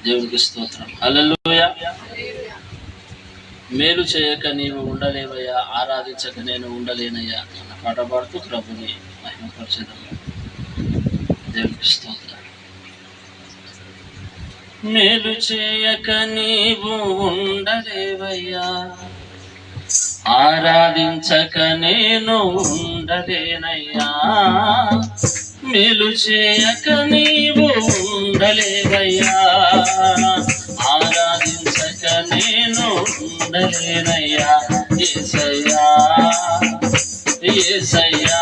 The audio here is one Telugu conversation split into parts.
దేవునికి స్తోత్రం. హల్లెలూయా. మేలు చేయక నీవు ఉండలేవయ్యా, ఆరాధించక నేను ఉండలేనయ్యా అన్న పాట పాడుతూ ప్రభుని మహిమపరచెదము. దేవునికి స్తోత్రం. మేలు చేయక నీవు ఉండలేవయ్యా, ఆరాధించక నేను ఉండలేనయ్యా. మేలు చేయక నీవు ఉండలేవయ్యా, ఆరాధించక నేను ఉండలేనయ్యా. యేసయ్యా యేసయ్యా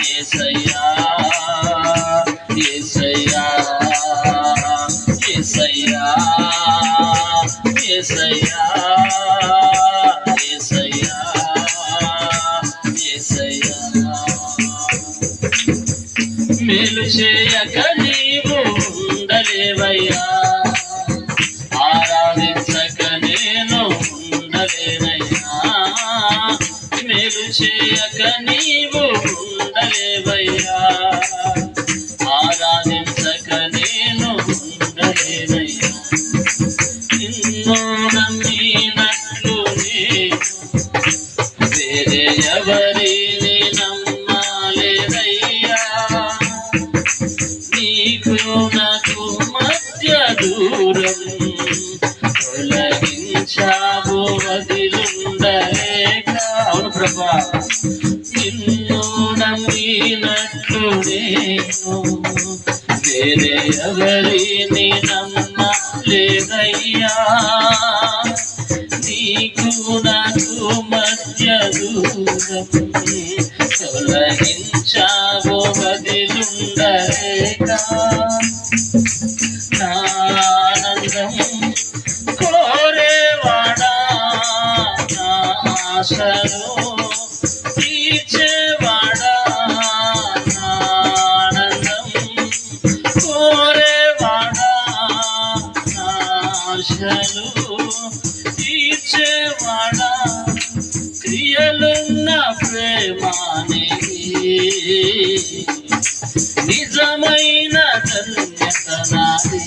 యేసయ్యా యేసయ్యా యేసయ్యా యేసయ్యా యేసయ్యా యేసయ్యా. మేలు చేయక నీవు ఉండలేవయ్యా, ఆరాధించక నేను ఉండలేనయ్యా. మేలు చేయక నీవు ఉండలేవయ్యా, ఆరాధించక నేను ఉండలేనయ్యా. నిన్ను నమ్మినట్లు వేరే ఎవరిని నమ్మాలేదయ్యా. నీకు నాకు మధ్య దూరం తొలగించావు వదిలుండలేక. అవును ప్రభా, నిన్ను నమ్మినట్లు నేను వేరే ఎవరిని నమ్మలేదయ్యా. నీకు నాకు మధ్య దూరం తొలగించావు వదిలుండలేక. నా ఆనందం కోరేవాడా, నా ఆశను తీర్చేవాడా. నా ఆనందం కోరేవాడా, నా ఆశను తీర్చేవాడా. క్రియలున్న ప్రేమానిది, నిజమైన ధన్యత నాది.